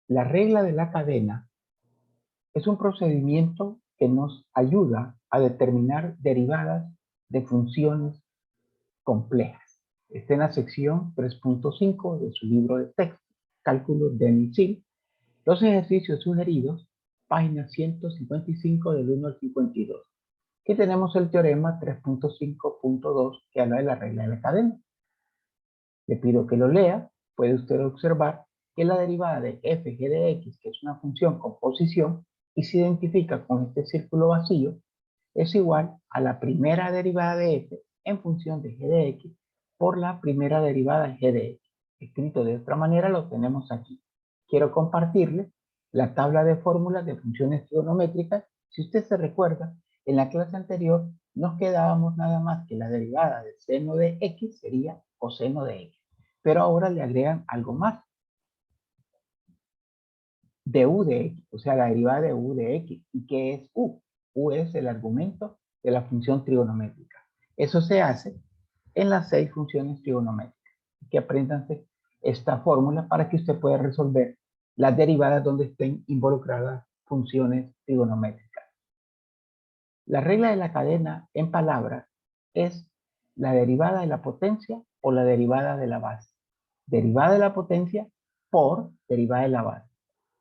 La regla de la cadena es un procedimiento que nos ayuda a determinar derivadas de funciones complejas. Está en la sección 3.5 de su libro de texto, Cálculo de Misil. Los ejercicios sugeridos, página 155 del 1 al 52. Aquí tenemos el teorema 3.5.2 que habla de la regla de la cadena. Le pido que lo lea. Puede usted observar que la derivada de f g de x, que es una función con posición y se identifica con este círculo vacío, es igual a la primera derivada de f en función de g de x por la primera derivada de g de x. Escrito de otra manera lo tenemos aquí. Quiero compartirle la tabla de fórmulas de funciones trigonométricas. Si usted se recuerda, en la clase anterior nos quedábamos nada más que la derivada del seno de x sería coseno de x. Pero ahora le agregan algo más. De u de x, o sea, la derivada de u de x. ¿Y qué es u? U es el argumento de la función trigonométrica. Eso se hace en las 6 funciones trigonométricas. Que apréndanse esta fórmula para que usted pueda resolver las derivadas donde estén involucradas funciones trigonométricas. La regla de la cadena, en palabras, es la derivada de la potencia o la derivada de la base. Derivada de la potencia por derivada de la base.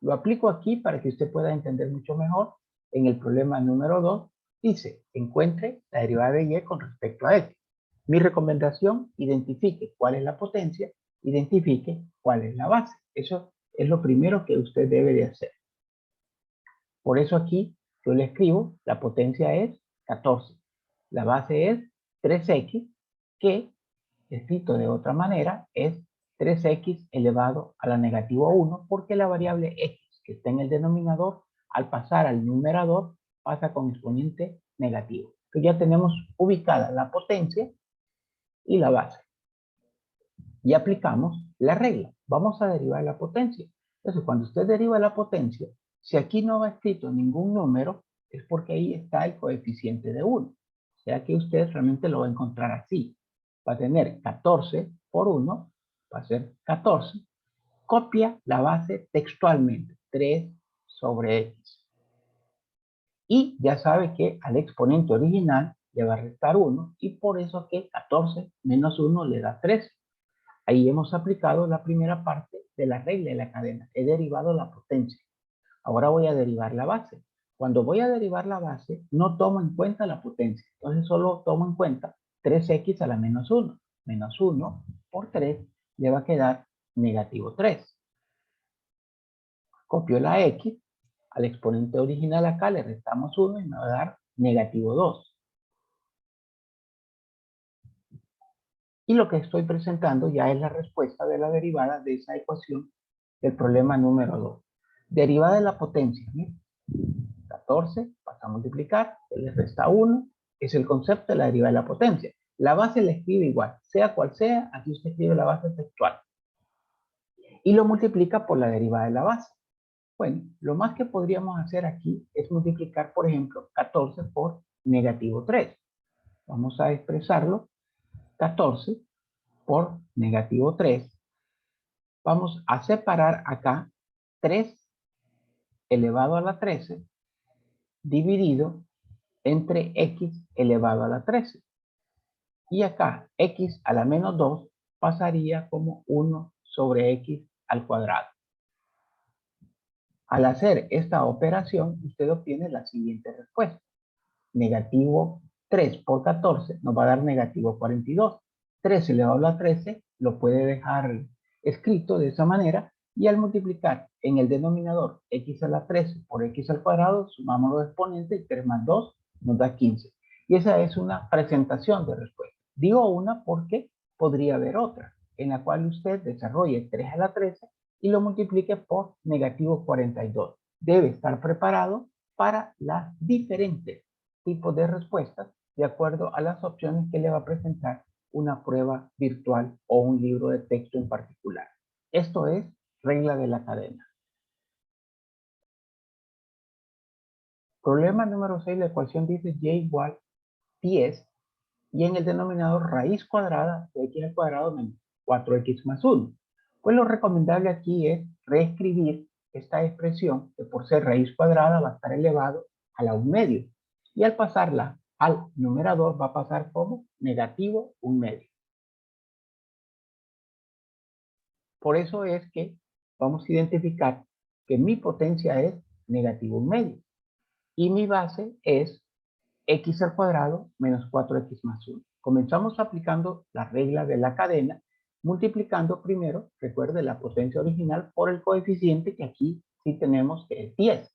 Lo aplico aquí para que usted pueda entender mucho mejor. En el problema número 2, dice, encuentre la derivada de y con respecto a x. Mi recomendación, identifique cuál es la potencia, identifique cuál es la base. Eso es lo primero que usted debe de hacer. Por eso aquí yo le escribo, la potencia es 14. La base es 3x, que, escrito de otra manera, es 3x elevado a la negativa 1, porque la variable x que está en el denominador, al pasar al numerador, pasa con exponente negativo. Entonces ya tenemos ubicada la potencia y la base. Y aplicamos la regla. Vamos a derivar la potencia. Entonces, cuando usted deriva la potencia, si aquí no va escrito ningún número, es porque ahí está el coeficiente de 1. O sea que usted realmente lo va a encontrar así. Va a tener 14 por 1, va a ser 14. Copia la base textualmente, 3 sobre x. Y ya sabe que al exponente original le va a restar 1, y por eso que 14 menos 1 le da 13. Ahí hemos aplicado la primera parte de la regla de la cadena. He derivado la potencia. Ahora voy a derivar la base. Cuando voy a derivar la base, no tomo en cuenta la potencia. Entonces solo tomo en cuenta 3x a la menos 1. Menos 1 por 3 le va a quedar negativo 3. Copio la x. Al exponente original acá le restamos 1 y me va a dar negativo 2. Y lo que estoy presentando ya es la respuesta de la derivada de esa ecuación del problema número 2. Derivada de la potencia. ¿Sí? 14 pasa a multiplicar, se le resta 1, es el concepto de la derivada de la potencia. La base la escribe igual, sea cual sea, aquí usted escribe la base textual. Y lo multiplica por la derivada de la base. Bueno, lo más que podríamos hacer aquí es multiplicar, por ejemplo, 14 por negativo 3. Vamos a expresarlo. 14 por negativo 3. Vamos a separar acá 3 elevado a la 13 dividido entre x elevado a la 13. Y acá x a la menos 2 pasaría como 1 sobre x al cuadrado. Al hacer esta operación, usted obtiene la siguiente respuesta. Negativo 3 por 14 nos va a dar negativo 42. 3 elevado a la 13 lo puede dejar escrito de esa manera, y al multiplicar en el denominador x a la 13 por x al cuadrado, sumamos los exponentes y 3 más 2 nos da 15. Y esa es una presentación de respuesta. Digo una porque podría haber otra, en la cual usted desarrolle 3 a la 13 y lo multiplique por negativo 42. Debe estar preparado para las diferentes tipos de respuestas de acuerdo a las opciones que le va a presentar una prueba virtual o un libro de texto en particular. Esto es regla de la cadena. Problema número 6, la ecuación dice y igual 10 y en el denominador raíz cuadrada de x al cuadrado menos 4x más 1. Pues lo recomendable aquí es reescribir esta expresión, que por ser raíz cuadrada va a estar elevado a la 1/2. Y al pasarla al numerador va a pasar como negativo 1/2. Por eso es que vamos a identificar que mi potencia es negativo 1/2 y mi base es x al cuadrado menos 4x más 1. Comenzamos aplicando la regla de la cadena, multiplicando primero, recuerde, la potencia original por el coeficiente, que aquí sí tenemos que es 10.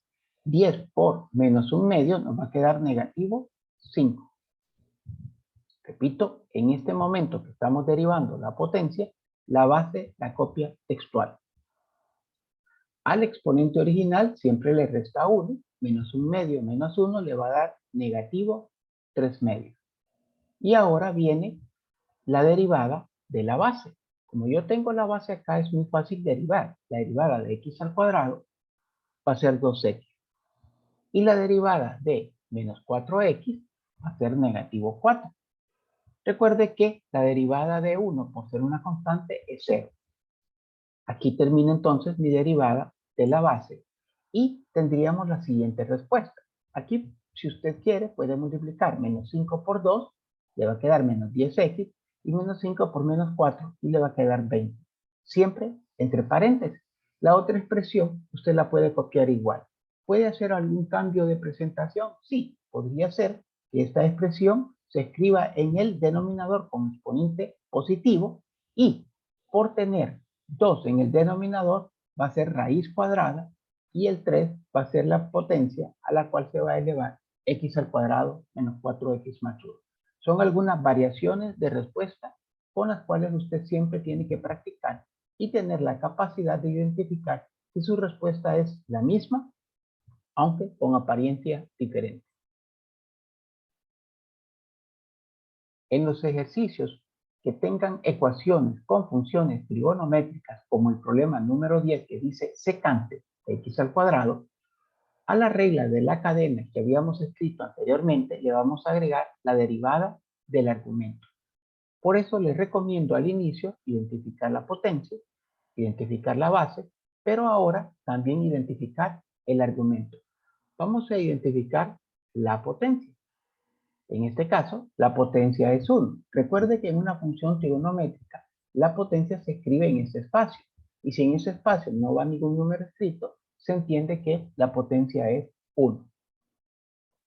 10 por menos 1/2 nos va a quedar negativo 5. Repito, en este momento que estamos derivando la potencia, la base la copia textual. Al exponente original siempre le resta 1, menos 1/2 menos 1 le va a dar negativo 3/2. Y ahora viene la derivada de la base. Como yo tengo la base acá, es muy fácil derivar. La derivada de x al cuadrado va a ser 2x. Y la derivada de menos 4x va a ser negativo 4. Recuerde que la derivada de 1 por ser una constante es 0. Aquí termina entonces mi derivada de la base y tendríamos la siguiente respuesta. Aquí, si usted quiere, puede multiplicar menos 5 por 2, le va a quedar menos 10x, y menos 5 por menos 4, y le va a quedar 20. Siempre entre paréntesis. La otra expresión usted la puede copiar igual. ¿Puede hacer algún cambio de presentación? Sí, podría ser que esta expresión se escriba en el denominador con exponente positivo y por tener 2 en el denominador va a ser raíz cuadrada y el 3 va a ser la potencia a la cual se va a elevar x al cuadrado menos 4x más 1. Son algunas variaciones de respuesta con las cuales usted siempre tiene que practicar y tener la capacidad de identificar si su respuesta es la misma, aunque con apariencia diferente. En los ejercicios que tengan ecuaciones con funciones trigonométricas, como el problema número 10 que dice secante de x al cuadrado, a la regla de la cadena que habíamos escrito anteriormente le vamos a agregar la derivada del argumento. Por eso les recomiendo al inicio identificar la potencia, identificar la base, pero ahora también identificar el argumento. Vamos a identificar la potencia. En este caso, la potencia es 1. Recuerde que en una función trigonométrica, la potencia se escribe en ese espacio. Y si en ese espacio no va ningún número escrito, se entiende que la potencia es 1.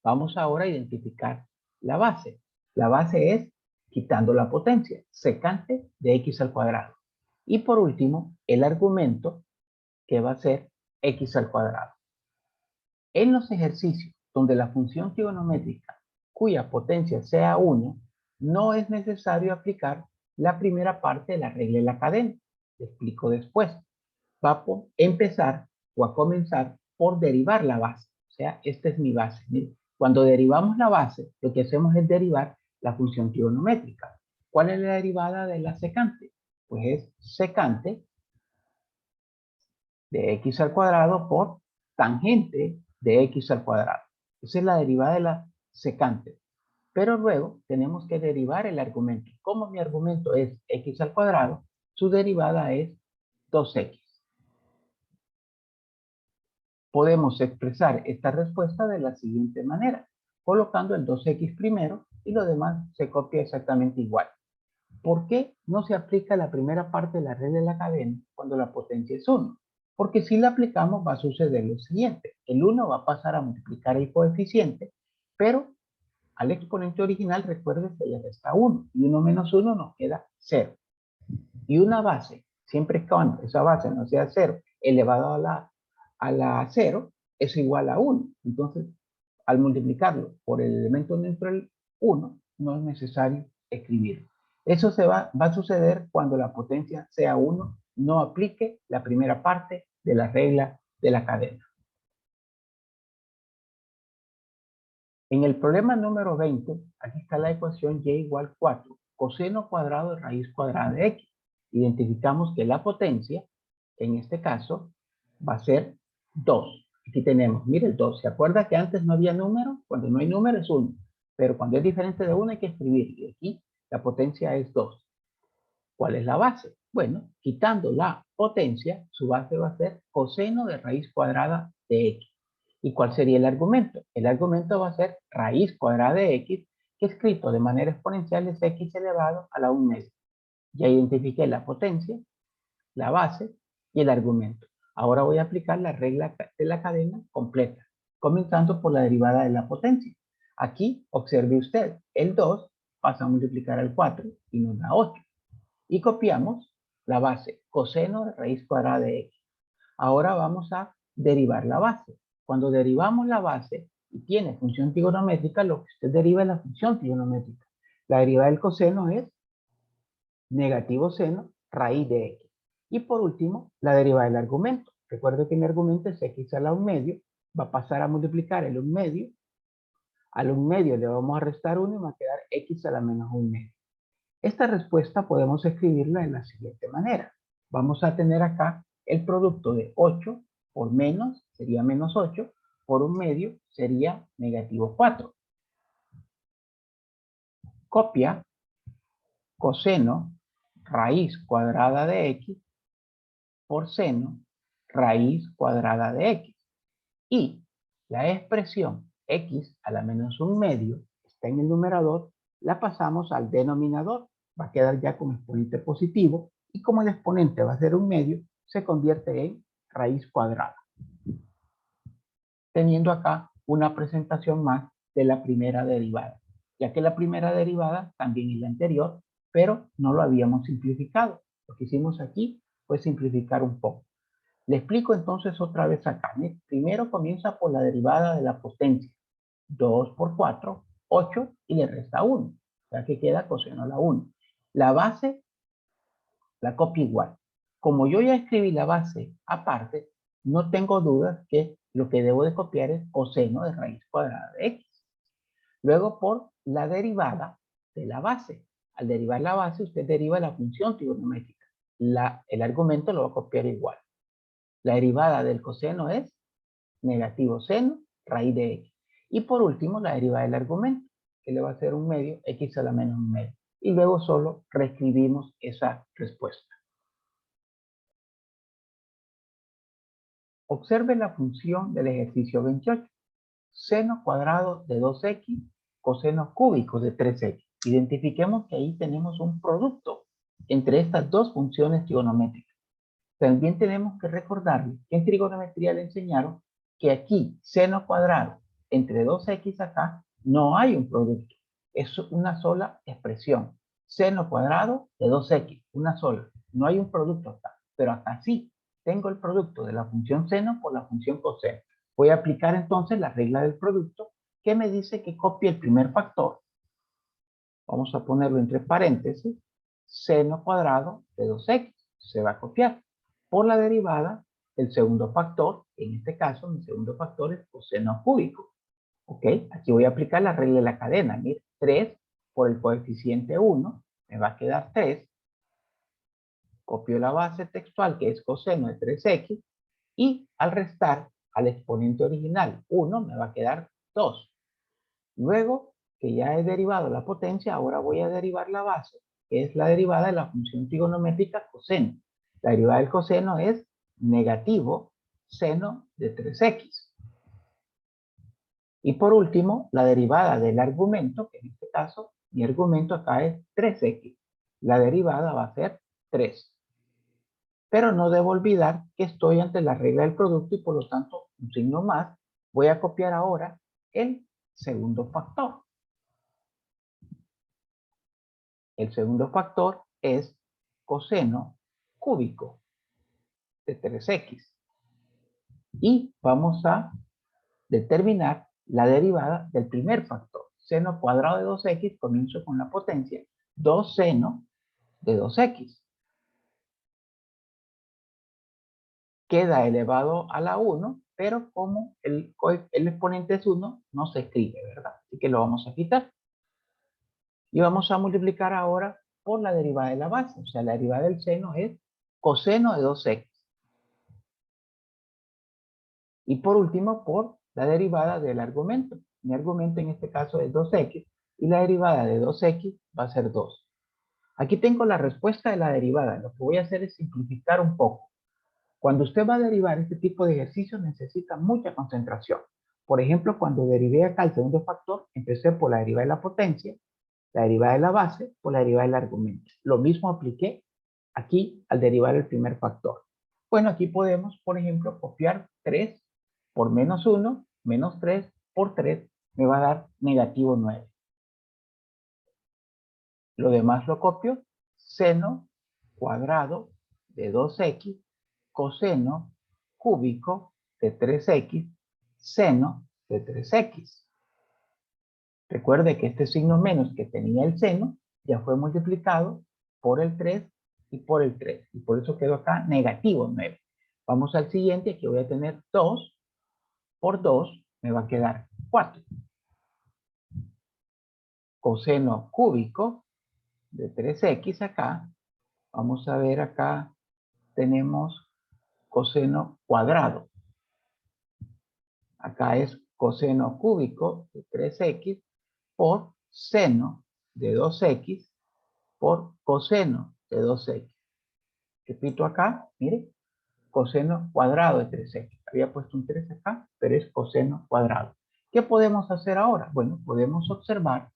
Vamos ahora a identificar la base. La base es quitando la potencia, secante de x al cuadrado. Y por último, el argumento, que va a ser x al cuadrado. En los ejercicios donde la función trigonométrica cuya potencia sea 1, no es necesario aplicar la primera parte de la regla de la cadena. Te explico después. Va a empezar o a comenzar por derivar la base. O sea, esta es mi base. Mire, cuando derivamos la base, lo que hacemos es derivar la función trigonométrica. ¿Cuál es la derivada de la secante? Pues es secante de x al cuadrado por tangente de x al cuadrado. Esa es la derivada de la secante. Pero luego tenemos que derivar el argumento. Como mi argumento es x al cuadrado, su derivada es 2x. Podemos expresar esta respuesta de la siguiente manera, colocando el 2x primero y lo demás se copia exactamente igual. ¿Por qué no se aplica la primera parte de la regla de la cadena cuando la potencia es 1? Porque si la aplicamos va a suceder lo siguiente. El 1 va a pasar a multiplicar el coeficiente, pero al exponente original recuerden que le resta 1 y 1 menos 1 nos queda 0. Y una base, siempre y cuando esa base no sea 0 elevado a la 0, es igual a 1. Entonces, al multiplicarlo por el elemento neutral 1, no es necesario escribirlo. Eso va a suceder cuando la potencia sea 1, no aplique la primera parte de la regla de la cadena. En el problema número 20, aquí está la ecuación y igual 4, coseno cuadrado de raíz cuadrada de x. Identificamos que la potencia, en este caso, va a ser 2. Aquí tenemos, mire el 2. ¿Se acuerda que antes no había número? Cuando no hay número es 1. Pero cuando es diferente de 1 hay que escribir. Y aquí la potencia es 2. ¿Cuál es la base? Bueno, quitando la potencia, su base va a ser coseno de raíz cuadrada de x. ¿Y cuál sería el argumento? El argumento va a ser raíz cuadrada de x, que escrito de manera exponencial es x elevado a la 1 media. Ya identifiqué la potencia, la base y el argumento. Ahora voy a aplicar la regla de la cadena completa, comenzando por la derivada de la potencia. Aquí, observe usted, el 2 pasa a multiplicar al 4 y nos da 8. Y copiamos la base, coseno de raíz cuadrada de x. Ahora vamos a derivar la base. Cuando derivamos la base y tiene función trigonométrica, lo que usted deriva es la función trigonométrica. La derivada del coseno es negativo seno raíz de x. Y por último, la derivada del argumento. Recuerde que mi argumento es x a la 1 medio, va a pasar a multiplicar el 1 medio. Al 1 medio le vamos a restar 1 y va a quedar x a la menos 1 medio. Esta respuesta podemos escribirla de la siguiente manera. Vamos a tener acá el producto de 8 por menos, sería menos 8, por 1 medio sería negativo 4. Copia coseno raíz cuadrada de x por seno raíz cuadrada de x. Y la expresión x a la menos 1 medio está en el numerador, la pasamos al denominador. Va a quedar ya con exponente positivo y como el exponente va a ser 1 medio, se convierte en raíz cuadrada. Teniendo acá una presentación más de la primera derivada, ya que la primera derivada también es la anterior, pero no lo habíamos simplificado. Lo que hicimos aquí fue simplificar un poco. Le explico entonces otra vez acá. Primero comienza por la derivada de la potencia. 2 por 4, 8 y le resta 1. O sea que queda coseno a la 1. La base la copio igual. Como yo ya escribí la base aparte, no tengo dudas que lo que debo de copiar es coseno de raíz cuadrada de x. Luego por la derivada de la base. Al derivar la base, usted deriva la función trigonométrica. El argumento lo va a copiar igual. La derivada del coseno es negativo seno raíz de x. Y por último, la derivada del argumento, que le va a ser 1 medio, x a la menos 1 medio. Y luego solo reescribimos esa respuesta. Observe la función del ejercicio 28. Seno cuadrado de 2x, coseno cúbico de 3x. Identifiquemos que ahí tenemos un producto entre estas dos funciones trigonométricas. También tenemos que recordarle que en trigonometría le enseñaron que aquí seno cuadrado entre 2x acá no hay un producto. Es una sola expresión. Seno cuadrado de 2x, una sola. No hay un producto acá. Pero acá sí, tengo el producto de la función seno por la función coseno. Voy a aplicar entonces la regla del producto que me dice que copie el primer factor. Vamos a ponerlo entre paréntesis. Seno cuadrado de 2x. Se va a copiar por la derivada del segundo factor. En este caso, mi segundo factor es coseno cúbico. ¿Ok? Aquí voy a aplicar la regla de la cadena. Mire, 3 por el coeficiente 1. Me va a quedar 3. Copio la base textual que es coseno de 3x. Y al restar al exponente original 1 me va a quedar 2. Luego que ya he derivado la potencia, ahora voy a derivar la base, que es la derivada de la función trigonométrica coseno. La derivada del coseno es negativo seno de 3x. Y por último, la derivada del argumento, que en este caso, mi argumento acá es 3x. La derivada va a ser 3. Pero no debo olvidar que estoy ante la regla del producto y por lo tanto un signo más. Voy a copiar ahora el segundo factor. El segundo factor es coseno cúbico de 3x. Y vamos a determinar la derivada del primer factor. Seno cuadrado de 2x, comienzo con la potencia, 2 seno de 2x. Queda elevado a la 1, pero como el exponente es 1, no se escribe, ¿verdad? Así que lo vamos a quitar. Y vamos a multiplicar ahora por la derivada de la base. O sea, la derivada del seno es coseno de 2x. Y por último, por la derivada del argumento. Mi argumento en este caso es 2x. Y la derivada de 2x va a ser 2. Aquí tengo la respuesta de la derivada. Lo que voy a hacer es simplificar un poco. Cuando usted va a derivar este tipo de ejercicios necesita mucha concentración. Por ejemplo, cuando derivé acá el segundo factor, empecé por la derivada de la potencia, la derivada de la base, por la derivada del argumento. Lo mismo apliqué aquí al derivar el primer factor. Bueno, aquí podemos, por ejemplo, copiar 3 por menos 1, menos 3 por 3, me va a dar negativo 9. Lo demás lo copio, seno cuadrado de 2x, coseno cúbico de 3x, seno de 3x. Recuerde que este signo menos que tenía el seno ya fue multiplicado por el 3 y por el 3. Y por eso quedó acá negativo 9. Vamos al siguiente, que voy a tener 2 por 2, me va a quedar 4. Coseno cúbico de 3x acá. Vamos a ver acá, tenemos coseno cuadrado. Acá es coseno cúbico de 3x por seno de 2x por coseno de 2x. Repito acá, mire, coseno cuadrado de 3x. Había puesto un 3 acá, pero es coseno cuadrado. ¿Qué podemos hacer ahora? Bueno, podemos observar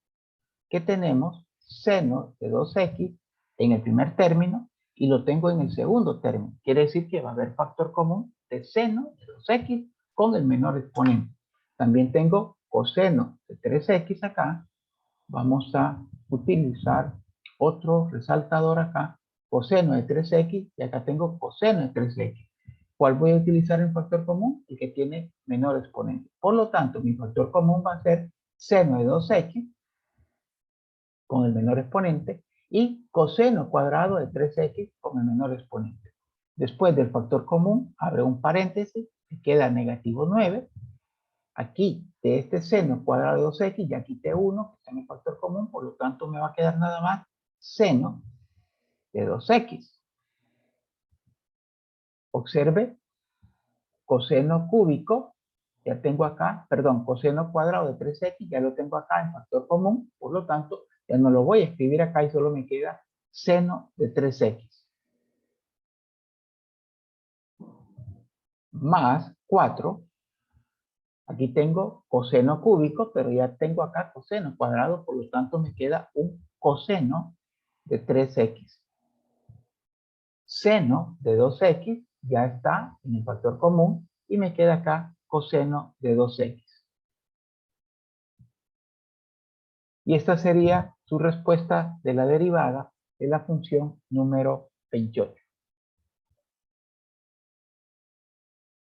que tenemos seno de 2x en el primer término y lo tengo en el segundo término. Quiere decir que va a haber factor común de seno de 2x con el menor exponente. También tengo coseno de 3x acá. Vamos a utilizar otro resaltador acá, coseno de 3x, y acá tengo coseno de 3x. ¿Cuál voy a utilizar en factor común? El que tiene menor exponente. Por lo tanto, mi factor común va a ser seno de 2x con el menor exponente y coseno cuadrado de 3x con el menor exponente. Después del factor común, abre un paréntesis, me queda negativo 9. Aquí, de este seno cuadrado de 2x, ya quité 1, que está en el factor común, por lo tanto me va a quedar nada más seno de 2x. Observe, coseno cúbico, ya tengo acá, perdón, coseno cuadrado de 3x, ya lo tengo acá en factor común, por lo tanto, ya no lo voy a escribir acá y solo me queda seno de 3x. Más 4. Aquí tengo coseno cúbico, pero ya tengo acá coseno cuadrado, por lo tanto me queda un coseno de 3x. Seno de 2x ya está en el factor común y me queda acá coseno de 2x. Y esta sería su respuesta de la derivada de la función número 28.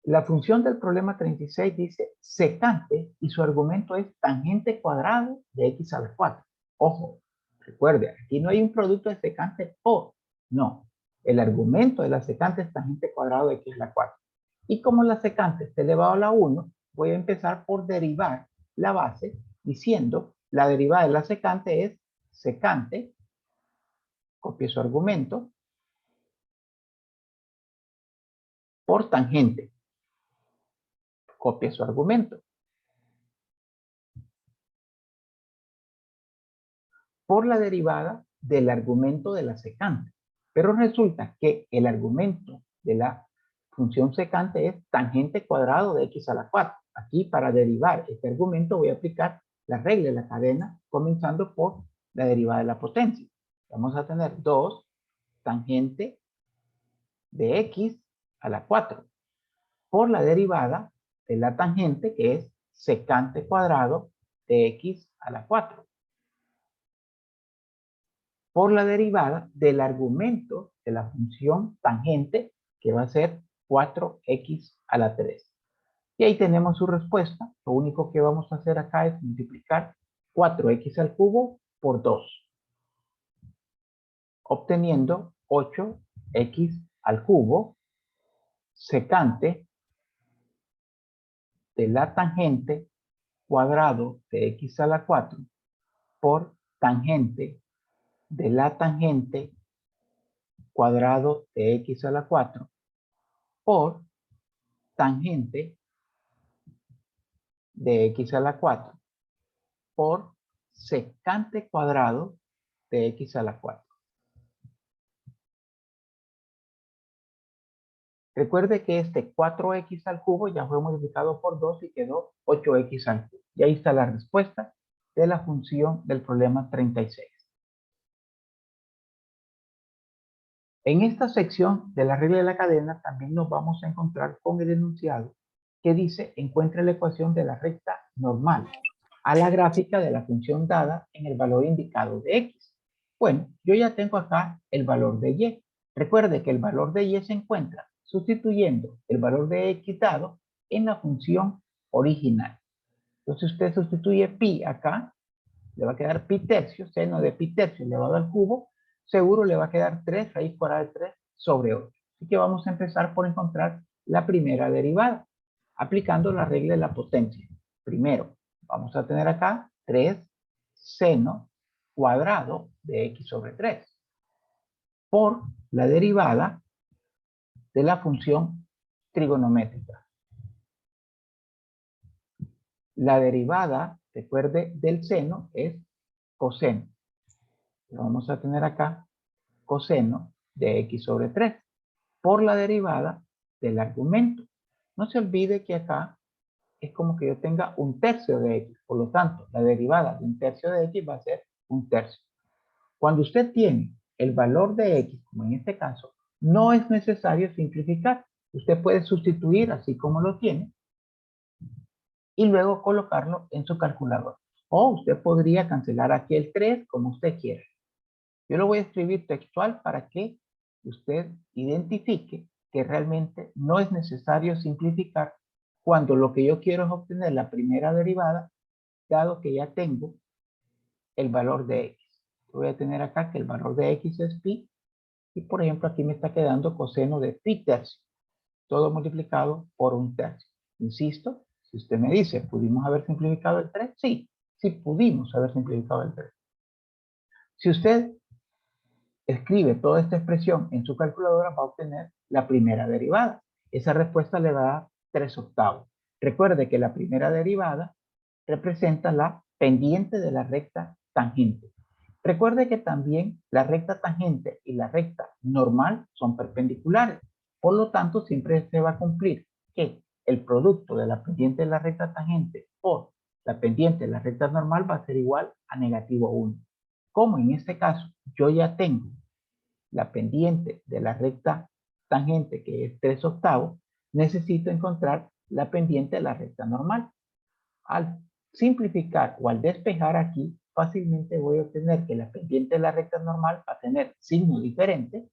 La función del problema 36 dice secante y su argumento es tangente cuadrado de x a la 4. Ojo, recuerde, aquí no hay un producto de secante por, no. El argumento de la secante es tangente cuadrado de x a la 4. Y como la secante está elevado a la 1, voy a empezar por derivar la base diciendo la derivada de la secante es secante, copie su argumento, por tangente, copie su argumento, por la derivada del argumento de la secante. Pero resulta que el argumento de la función secante es tangente cuadrado de x a la 4. Aquí, para derivar este argumento, voy a aplicar la regla de la cadena, comenzando por la derivada de la potencia. Vamos a tener 2 tangente de x a la 4 por la derivada de la tangente, que es secante cuadrado de x a la 4. Por la derivada del argumento de la función tangente, que va a ser 4x a la 3. Y ahí tenemos su respuesta. Lo único que vamos a hacer acá es multiplicar 4x al cubo por 2, obteniendo 8x al cubo secante de la tangente cuadrado de x a la 4 por tangente de la tangente cuadrado de x a la 4 por tangente de x a la 4 por secante cuadrado de x a la 4. Recuerde que este 4x al cubo ya fue multiplicado por 2 y quedó 8x al cubo. Y ahí está la respuesta de la función del problema 36. En esta sección de la regla de la cadena también nos vamos a encontrar con el enunciado que dice encuentre la ecuación de la recta normal a la gráfica de la función dada en el valor indicado de x. Bueno, yo ya tengo acá el valor de y. Recuerde que el valor de y se encuentra sustituyendo el valor de x dado en la función original. Entonces usted sustituye pi acá, le va a quedar pi tercio, seno de pi tercio elevado al cubo, seguro le va a quedar 3 raíz cuadrada de 3 sobre 8. Así que vamos a empezar por encontrar la primera derivada, aplicando la regla de la potencia. Primero, vamos a tener acá 3 seno cuadrado de x sobre 3 por la derivada de la función trigonométrica. La derivada, recuerde, del seno es coseno. Vamos a tener acá coseno de x sobre 3 por la derivada del argumento. No se olvide que acá es como que yo tenga un tercio de x. Por lo tanto, la derivada de un tercio de x va a ser un tercio. Cuando usted tiene el valor de x, como en este caso, no es necesario simplificar. Usted puede sustituir así como lo tiene y luego colocarlo en su calculadora. O usted podría cancelar aquí el 3 como usted quiera. Yo lo voy a escribir textual para que usted identifique que realmente no es necesario simplificar cuando lo que yo quiero es obtener la primera derivada, dado que ya tengo el valor de x. Voy a tener acá que el valor de x es pi, y por ejemplo aquí me está quedando coseno de pi tercio, todo multiplicado por un tercio. Insisto, si usted me dice, ¿pudimos haber simplificado el 3? Sí, sí pudimos haber simplificado el 3. Si usted escribe toda esta expresión en su calculadora, va a obtener la primera derivada. Esa respuesta le va a dar 3 octavos. Recuerde que la primera derivada representa la pendiente de la recta tangente. Recuerde que también la recta tangente y la recta normal son perpendiculares. Por lo tanto, siempre se va a cumplir que el producto de la pendiente de la recta tangente por la pendiente de la recta normal va a ser igual a negativo 1. Como en este caso yo ya tengo la pendiente de la recta tangente, que es 3 octavos, necesito encontrar la pendiente de la recta normal. Al simplificar o al despejar aquí, fácilmente voy a obtener que la pendiente de la recta normal va a tener signo diferente.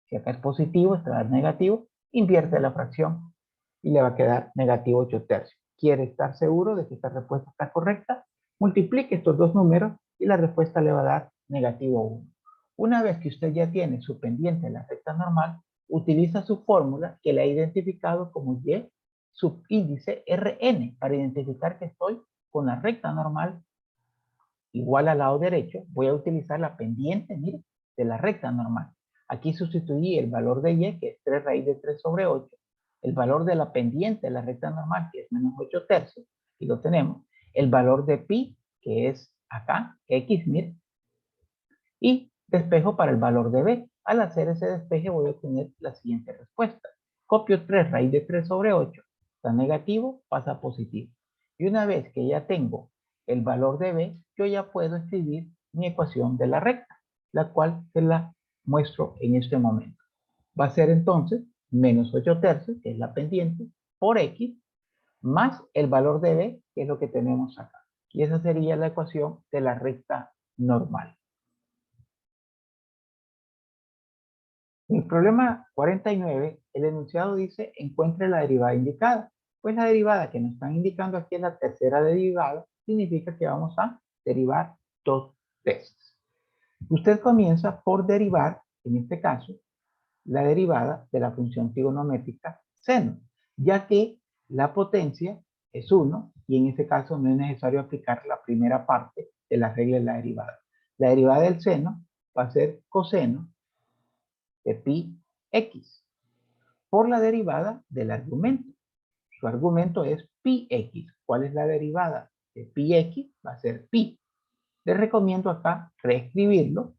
Si acá es positivo, esta va a dar negativo, invierte la fracción y le va a quedar negativo 8 tercios. ¿Quiere estar seguro de que esta respuesta está correcta? Multiplique estos dos números y la respuesta le va a dar negativo 1. Una vez que usted ya tiene su pendiente en la recta normal, utiliza su fórmula que le ha identificado como y subíndice Rn para identificar que estoy con la recta normal igual al lado derecho. Voy a utilizar la pendiente, mire, de la recta normal. Aquí sustituí el valor de y, que es 3 raíz de 3 sobre 8, el valor de la pendiente de la recta normal, que es menos 8 tercios, y lo tenemos, el valor de pi, que es acá, x, mire, y despejo para el valor de b. Al hacer ese despeje voy a obtener la siguiente respuesta. Copio 3 raíz de 3 sobre 8, está negativo, pasa a positivo. Y una vez que ya tengo el valor de b, yo ya puedo escribir mi ecuación de la recta, la cual se la muestro en este momento. Va a ser entonces menos 8 tercios, que es la pendiente, por x, más el valor de b, que es lo que tenemos acá. Y esa sería la ecuación de la recta normal. En el problema 49, el enunciado dice encuentre la derivada indicada. Pues la derivada que nos están indicando aquí es la tercera derivada, significa que vamos a derivar dos veces. Usted comienza por derivar, en este caso, la derivada de la función trigonométrica seno, ya que la potencia es 1 y en este caso no es necesario aplicar la primera parte de la regla de la derivada. La derivada del seno va a ser coseno de pi x por la derivada del argumento. Su argumento es pi x. ¿Cuál es la derivada de pi x? Va a ser pi. Les recomiendo acá reescribirlo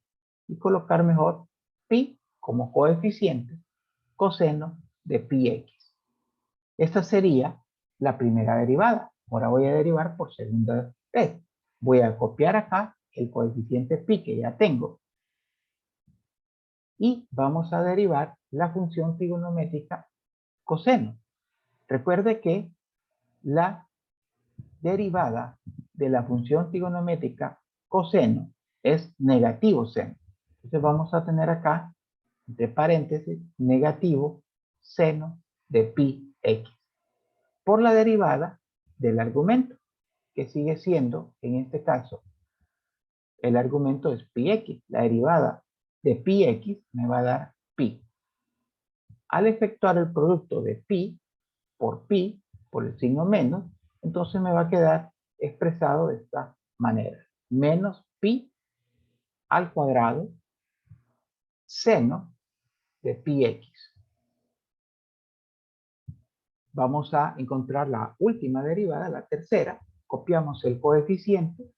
y colocar mejor pi como coeficiente coseno de pi x. Esta sería la primera derivada. Ahora voy a derivar por segunda vez. Voy a copiar acá el coeficiente pi que ya tengo. Y vamos a derivar la función trigonométrica coseno. Recuerde que la derivada de la función trigonométrica coseno es negativo seno. Entonces vamos a tener acá, entre paréntesis, negativo seno de pi x por la derivada del argumento, que sigue siendo, en este caso, el argumento es pi x. La derivada de pi x me va a dar pi. Al efectuar el producto de pi, por el signo menos, entonces me va a quedar expresado de esta manera. Menos pi al cuadrado seno de pi x. Vamos a encontrar la última derivada, la tercera. Copiamos el coeficiente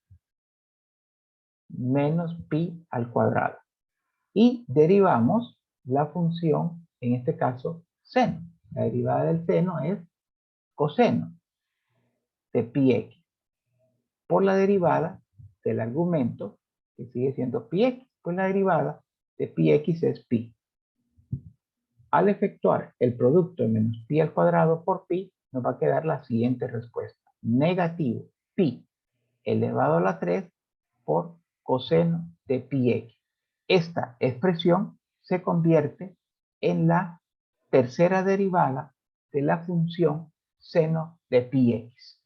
menos pi al cuadrado. Y derivamos la función, en este caso, seno. La derivada del seno es coseno de pi x por la derivada del argumento, que sigue siendo pi x, pues la derivada de pi x es pi. Al efectuar el producto de menos pi al cuadrado por pi, nos va a quedar la siguiente respuesta. Negativo pi elevado a la 3 por coseno de pi x. Esta expresión se convierte en la tercera derivada de la función seno de pi x.